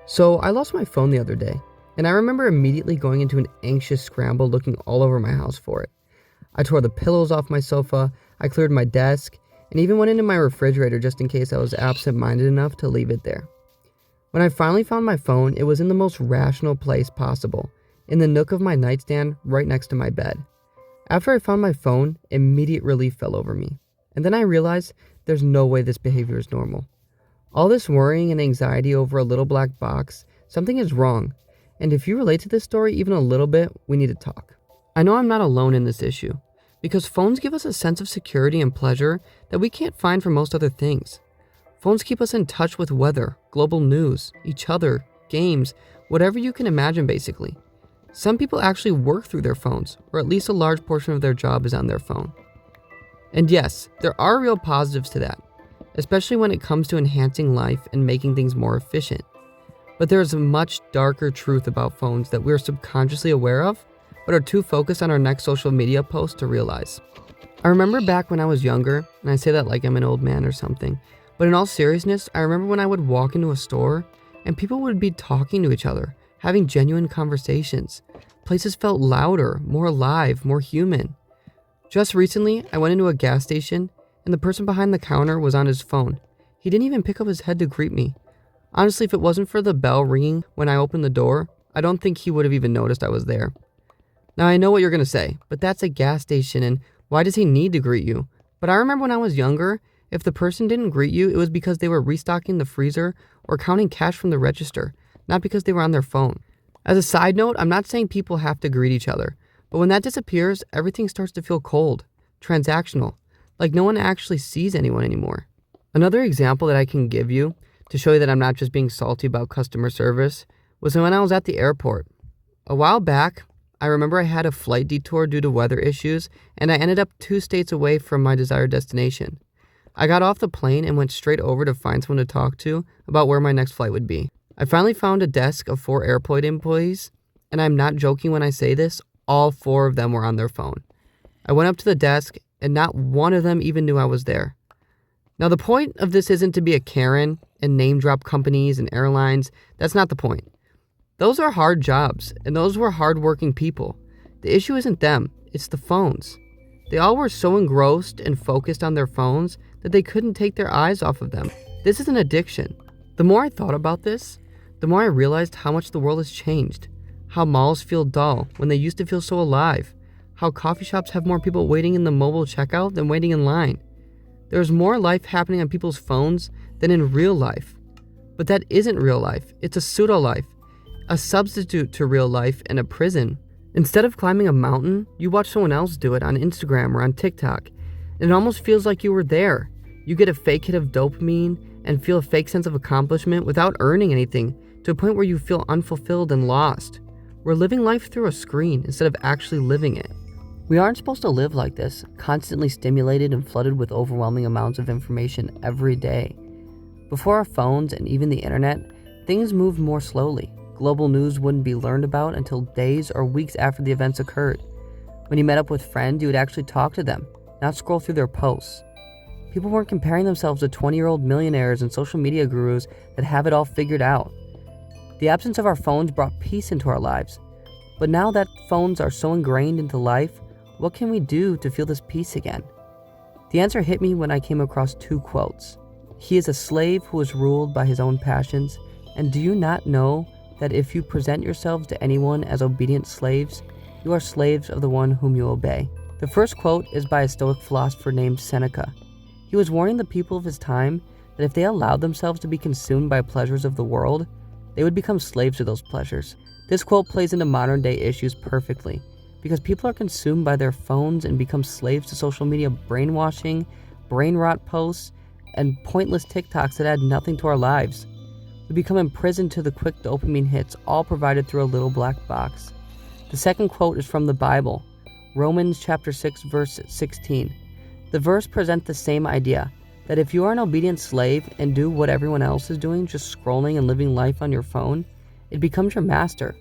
So I lost my phone the other day, and I remember immediately going into an anxious scramble looking all over my house for it. I tore the pillows off my sofa, I cleared my desk, and even went into my refrigerator just in case I was absent-minded enough to leave it there. When I finally found my phone, it was in the most rational place possible, in the nook of my nightstand right next to my bed. After I found my phone, immediate relief fell over me, and then I realized there's no way this behavior is normal. All this worrying and anxiety over a little black box, something is wrong, and if you relate to this story even a little bit, we need to talk. I know I'm not alone in this issue, because phones give us a sense of security and pleasure that we can't find from most other things. Phones keep us in touch with weather, global news, each other, games, whatever you can imagine basically. Some people actually work through their phones, or at least a large portion of their job is on their phone. And yes, there are real positives to that, especially when it comes to enhancing life and making things more efficient. But there is a much darker truth about phones that we are subconsciously aware of, but are too focused on our next social media post to realize. I remember back when I was younger, and I say that like I'm an old man or something, but in all seriousness, I remember when I would walk into a store and people would be talking to each other, having genuine conversations. Places felt louder, more alive, more human. Just recently, I went into a gas station and the person behind the counter was on his phone. He didn't even pick up his head to greet me. Honestly, if it wasn't for the bell ringing when I opened the door, I don't think he would have even noticed I was there. Now I know what you're going to say, but that's a gas station and why does he need to greet you? But I remember when I was younger, if the person didn't greet you, it was because they were restocking the freezer or counting cash from the register, not because they were on their phone. As a side note, I'm not saying people have to greet each other, but when that disappears, everything starts to feel cold, transactional, like no one actually sees anyone anymore. Another example that I can give you to show you that I'm not just being salty about customer service was when I was at the airport. A while back, I remember I had a flight detour due to weather issues, and I ended up 2 states away from my desired destination. I got off the plane and went straight over to find someone to talk to about where my next flight would be. I finally found a desk of 4 airport employees, and I'm not joking when I say this, all 4 of them were on their phone. I went up to the desk, and not one of them even knew I was there. Now, the point of this isn't to be a Karen and name drop companies and airlines. That's not the point. Those are hard jobs, and those were hardworking people. The issue isn't them, it's the phones. They all were so engrossed and focused on their phones that they couldn't take their eyes off of them. This is an addiction. The more I thought about this, the more I realized how much the world has changed. How malls feel dull when they used to feel so alive. How coffee shops have more people waiting in the mobile checkout than waiting in line. There's more life happening on people's phones than in real life. But that isn't real life. It's a pseudo-life, a substitute to real life and a prison. Instead of climbing a mountain, you watch someone else do it on Instagram or on TikTok. And it almost feels like you were there. You get a fake hit of dopamine and feel a fake sense of accomplishment without earning anything, to a point where you feel unfulfilled and lost. We're living life through a screen instead of actually living it. We aren't supposed to live like this, constantly stimulated and flooded with overwhelming amounts of information every day. Before our phones and even the internet, things moved more slowly. Global news wouldn't be learned about until days or weeks after the events occurred. When you met up with friends, you would actually talk to them, not scroll through their posts. People weren't comparing themselves to 20-year-old millionaires and social media gurus that have it all figured out. The absence of our phones brought peace into our lives. But now that phones are so ingrained into life, what can we do to feel this peace again? The answer hit me when I came across 2 quotes. He is a slave who is ruled by his own passions, and do you not know that if you present yourselves to anyone as obedient slaves, you are slaves of the one whom you obey? The first quote is by a Stoic philosopher named Seneca. He was warning the people of his time that if they allowed themselves to be consumed by pleasures of the world, they would become slaves to those pleasures. This quote plays into modern day issues perfectly, because people are consumed by their phones and become slaves to social media brainwashing, brain rot posts, and pointless TikToks that add nothing to our lives. We become imprisoned to the quick dopamine hits, all provided through a little black box. The second quote is from the Bible, Romans chapter 6, verse 16. The verse presents the same idea, that if you are an obedient slave and do what everyone else is doing, just scrolling and living life on your phone, it becomes your master.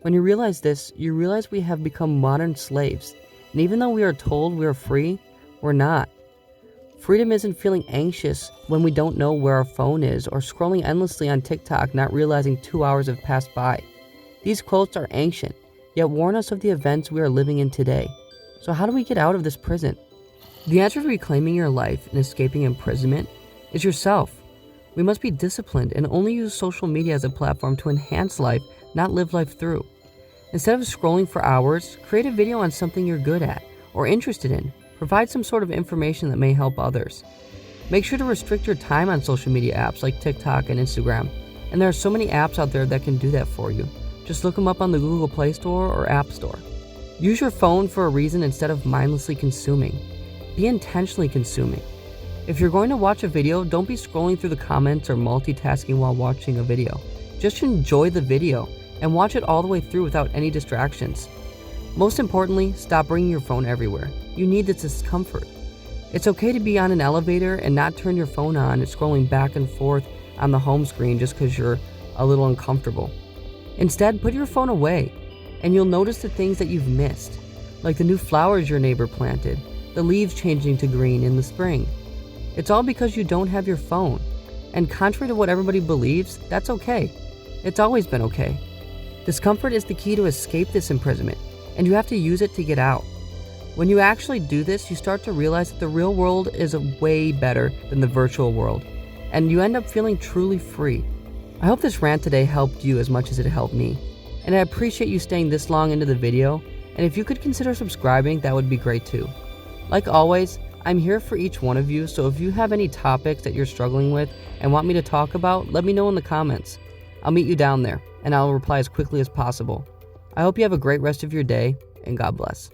When you realize this, you realize we have become modern slaves, and even though we are told we are free, we're not. Freedom isn't feeling anxious when we don't know where our phone is or scrolling endlessly on TikTok not realizing 2 hours have passed by. These quotes are ancient, yet warn us of the events we are living in today. So how do we get out of this prison? The answer to reclaiming your life and escaping imprisonment is yourself. We must be disciplined and only use social media as a platform to enhance life, not live life through. Instead of scrolling for hours, create a video on something you're good at or interested in. Provide some sort of information that may help others. Make sure to restrict your time on social media apps like TikTok and Instagram. And there are so many apps out there that can do that for you. Just look them up on the Google Play Store or App Store. Use your phone for a reason instead of mindlessly consuming. Be intentionally consuming. If you're going to watch a video, don't be scrolling through the comments or multitasking while watching a video. Just enjoy the video and watch it all the way through without any distractions. Most importantly, stop bringing your phone everywhere. You need this discomfort. It's okay to be on an elevator and not turn your phone on and scrolling back and forth on the home screen just because you're a little uncomfortable. Instead, put your phone away and you'll notice the things that you've missed, like the new flowers your neighbor planted, the leaves changing to green in the spring. It's all because you don't have your phone. And contrary to what everybody believes, that's okay. It's always been okay. Discomfort is the key to escape this imprisonment, and you have to use it to get out. When you actually do this, you start to realize that the real world is way better than the virtual world, and you end up feeling truly free. I hope this rant today helped you as much as it helped me, and I appreciate you staying this long into the video, and if you could consider subscribing, that would be great too. Like always, I'm here for each one of you, so if you have any topics that you're struggling with and want me to talk about, let me know in the comments. I'll meet you down there, and I'll reply as quickly as possible. I hope you have a great rest of your day, and God bless.